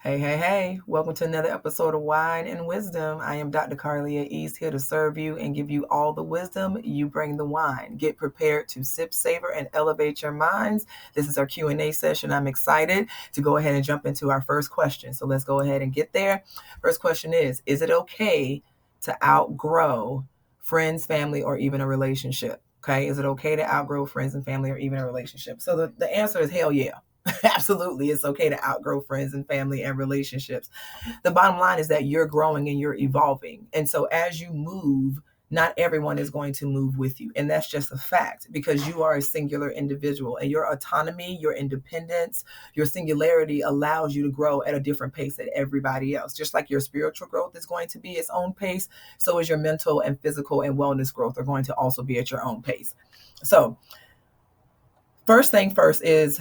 Hey, hey, hey, welcome to another episode of Wine and Wisdom. I am Dr. Carlia East, here to serve you and give you all the wisdom. You bring the wine. Get prepared to sip, savor, and elevate your minds. This is our Q&A session. I'm excited to go ahead and jump into our first question. So let's go ahead and get there. First question is it okay to outgrow friends, family, or even a relationship? Okay, is it okay to outgrow friends and family or even a relationship? So the answer is hell yeah. Absolutely, it's okay to outgrow friends and family and relationships. The bottom line is that you're growing and you're evolving. And so as you move, not everyone is going to move with you. And that's just a fact because you are a singular individual and your autonomy, your independence, your singularity allows you to grow at a different pace than everybody else. Just like your spiritual growth is going to be its own pace, so is your mental and physical and wellness growth are going to also be at your own pace. So first thing first is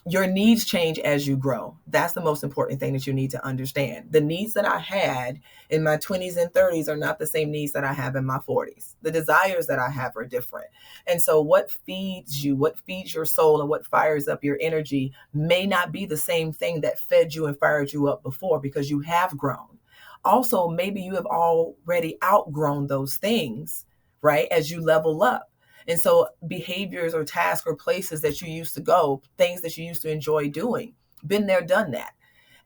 your needs change as you grow. That's the most important thing that you need to understand. The needs that I had in my 20s and 30s are not the same needs that I have in my 40s. The desires that I have are different. And so what feeds you, what feeds your soul, and what fires up your energy may not be the same thing that fed you and fired you up before because you have grown. Also, maybe you have already outgrown those things, right, as you level up. And so behaviors or tasks or places that you used to go, things that you used to enjoy doing, been there, done that.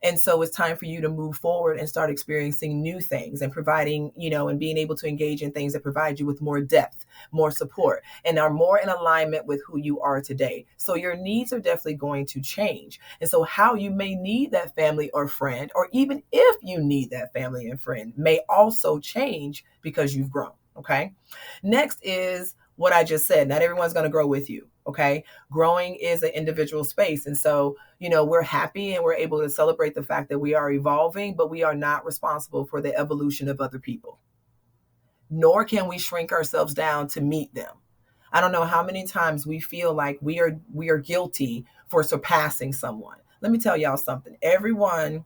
And so it's time for you to move forward and start experiencing new things and providing, and being able to engage in things that provide you with more depth, more support, and are more in alignment with who you are today. So your needs are definitely going to change. And so how you may need that family or friend, or even if you need that family and friend, may also change because you've grown. Okay. Next is what I just said. Not everyone's going to grow with you. Okay. Growing is an individual space. And so, we're happy and we're able to celebrate the fact that we are evolving, but we are not responsible for the evolution of other people, nor can we shrink ourselves down to meet them. I don't know how many times we feel like we are guilty for surpassing someone. Let me tell y'all something. Everyone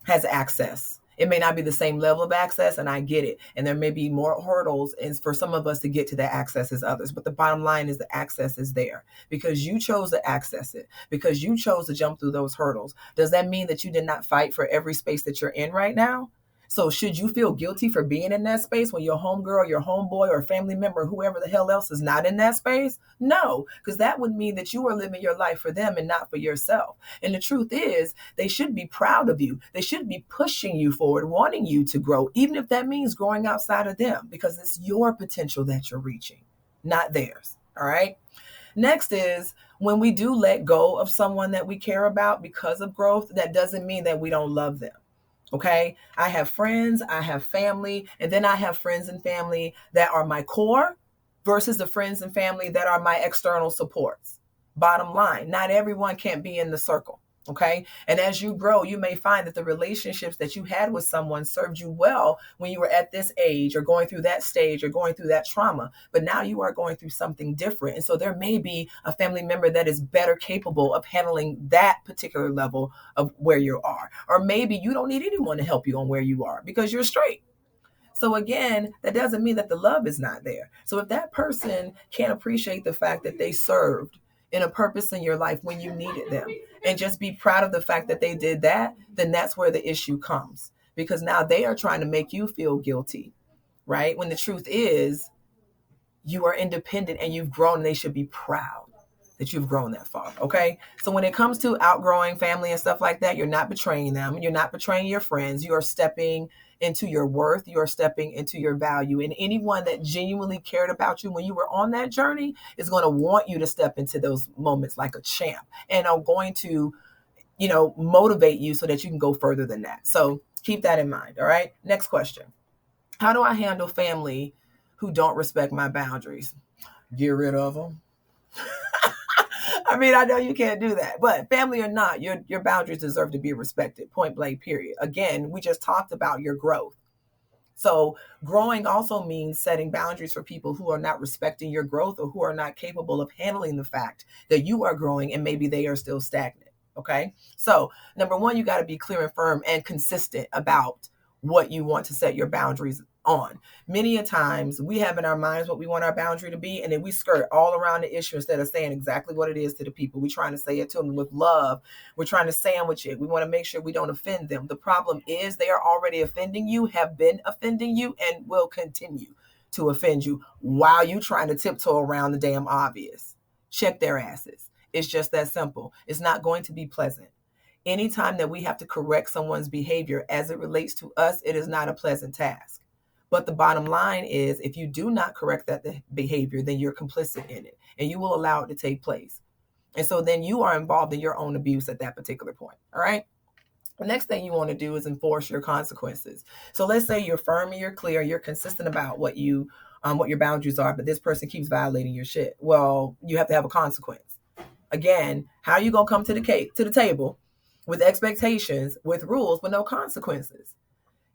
has access. It may not be the same level of access, and I get it. And there may be more hurdles for some of us to get to that access as others. But the bottom line is the access is there because you chose to access it, because you chose to jump through those hurdles. Does that mean that you did not fight for every space that you're in right now? So should you feel guilty for being in that space when your homegirl, your homeboy, or family member, whoever the hell else is not in that space? No, because that would mean that you are living your life for them and not for yourself. And the truth is, they should be proud of you. They should be pushing you forward, wanting you to grow, even if that means growing outside of them, because it's your potential that you're reaching, not theirs. All right. Next is when we do let go of someone that we care about because of growth, that doesn't mean that we don't love them. Okay. I have friends, I have family, and then I have friends and family that are my core versus the friends and family that are my external supports. Bottom line, not everyone can be in the circle. Okay. And as you grow, you may find that the relationships that you had with someone served you well when you were at this age or going through that stage or going through that trauma. But now you are going through something different. And so there may be a family member that is better capable of handling that particular level of where you are. Or maybe you don't need anyone to help you on where you are because you're straight. So again, that doesn't mean that the love is not there. So if that person can't appreciate the fact that they served in a purpose in your life when you needed them and just be proud of the fact that they did that, then that's where the issue comes. Because now they are trying to make you feel guilty, right? When the truth is you are independent and you've grown and they should be proud that you've grown that far. Okay. So when it comes to outgrowing family and stuff like that, you're not betraying them. You're not betraying your friends. You are stepping into your worth. You are stepping into your value. And anyone that genuinely cared about you when you were on that journey is going to want you to step into those moments like a champ and are going to, motivate you so that you can go further than that. So keep that in mind. All right. Next question. How do I handle family who don't respect my boundaries? Get rid of them. I mean, I know you can't do that, but family or not, your boundaries deserve to be respected, point blank, period. Again, we just talked about your growth. So growing also means setting boundaries for people who are not respecting your growth or who are not capable of handling the fact that you are growing and maybe they are still stagnant. Okay. So number one, you got to be clear and firm and consistent about what you want to set your boundaries on. Many a times we have in our minds what we want our boundary to be, and then we skirt all around the issue instead of saying exactly what it is to the people. We're trying to say it to them with love. We're trying to sandwich it. We want to make sure we don't offend them. The problem is they are already offending you, have been offending you, and will continue to offend you while you trying to tiptoe around the damn obvious. Check their asses. It's just that simple. It's not going to be pleasant. Anytime that we have to correct someone's behavior as it relates to us, it is not a pleasant task. But the bottom line is, if you do not correct that behavior, then you're complicit in it and you will allow it to take place. And so then you are involved in your own abuse at that particular point. All right. The next thing you want to do is enforce your consequences. So let's say you're firm and you're clear, you're consistent about what your boundaries are, but this person keeps violating your shit. Well, you have to have a consequence. Again, how are you going to come to the table with expectations, with rules, with no consequences?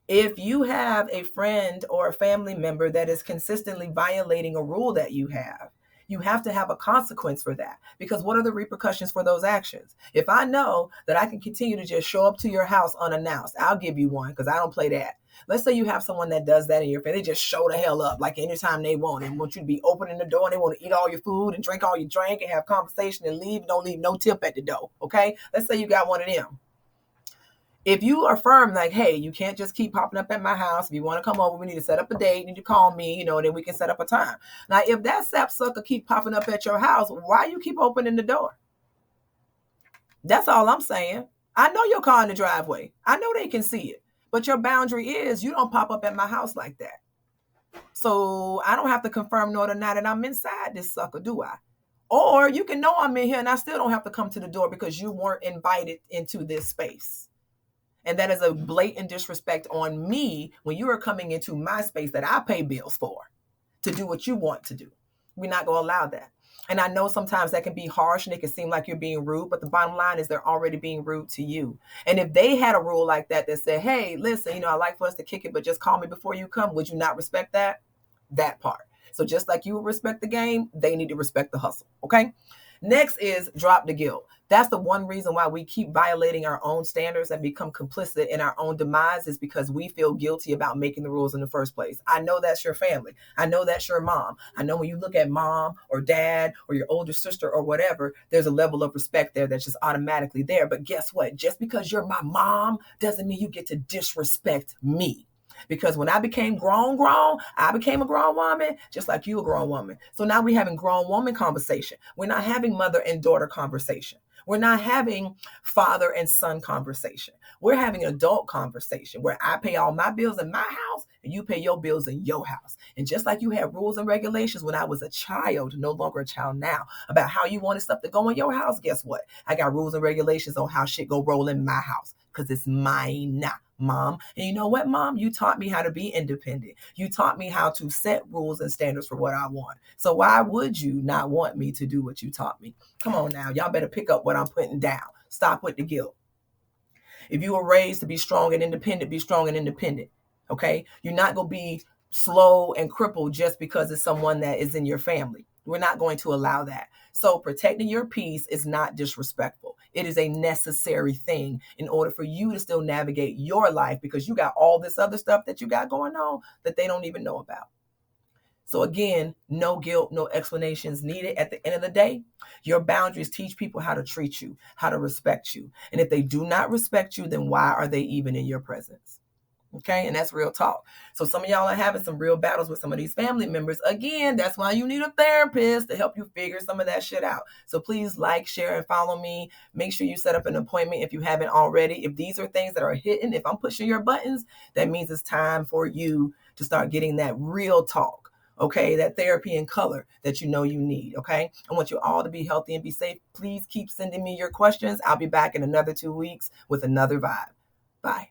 If you have a friend or a family member that is consistently violating a rule that you have to have a consequence for that. Because what are the repercussions for those actions? If I know that I can continue to just show up to your house unannounced, I'll give you one because I don't play that. Let's say you have someone that does that in your family. They just show the hell up like anytime they want. And want you to be opening the door and they want to eat all your food and drink all your drink and have conversation and leave. Don't leave no tip at the door. Okay? Let's say you got one of them. If you are firm, like, hey, you can't just keep popping up at my house. If you want to come over, we need to set up a date. You need to call me, then we can set up a time. Now, if that sapsucker keep popping up at your house, why you keep opening the door? That's all I'm saying. I know your car in the driveway. I know they can see it. But your boundary is you don't pop up at my house like that. So I don't have to confirm nor deny that I'm inside this sucker, do I? Or you can know I'm in here and I still don't have to come to the door because you weren't invited into this space. And that is a blatant disrespect on me when you are coming into my space that I pay bills for to do what you want to do. We're not going to allow that. And I know sometimes that can be harsh and it can seem like you're being rude, but the bottom line is they're already being rude to you. And if they had a rule like that said, hey, listen, I like for us to kick it, but just call me before you come. Would you not respect that? That part. So just like you would respect the game, they need to respect the hustle. Okay. Next is drop the guilt. That's the one reason why we keep violating our own standards and become complicit in our own demise is because we feel guilty about making the rules in the first place. I know that's your family. I know that's your mom. I know when you look at mom or dad or your older sister or whatever, there's a level of respect there that's just automatically there. But guess what? Just because you're my mom doesn't mean you get to disrespect me. Because when I became grown, I became a grown woman, just like you a grown woman. So now we're having grown woman conversation. We're not having mother and daughter conversation. We're not having father and son conversation. We're having adult conversation where I pay all my bills in my house and you pay your bills in your house. And just like you had rules and regulations when I was a child, no longer a child now, about how you wanted stuff to go in your house, guess what? I got rules and regulations on how shit go roll in my house because it's mine now. Mom. And you know what, Mom? You taught me how to be independent. You taught me how to set rules and standards for what I want. So why would you not want me to do what you taught me? Come on now. Y'all better pick up what I'm putting down. Stop with the guilt. If you were raised to be strong and independent, be strong and independent. Okay? You're not going to be slow and crippled just because it's someone that is in your family. We're not going to allow that. So protecting your peace is not disrespectful. It is a necessary thing in order for you to still navigate your life because you got all this other stuff that you got going on that they don't even know about. So again, no guilt, no explanations needed. At the end of the day, your boundaries teach people how to treat you, how to respect you. And if they do not respect you, then why are they even in your presence? Okay, and that's real talk. So some of y'all are having some real battles with some of these family members. Again, that's why you need a therapist to help you figure some of that shit out. So please like, share, and follow me. Make sure you set up an appointment if you haven't already. If these are things that are hitting, if I'm pushing your buttons, that means it's time for you to start getting that real talk. Okay, that therapy in color that you know you need. Okay, I want you all to be healthy and be safe. Please keep sending me your questions. I'll be back in another 2 weeks with another vibe. Bye.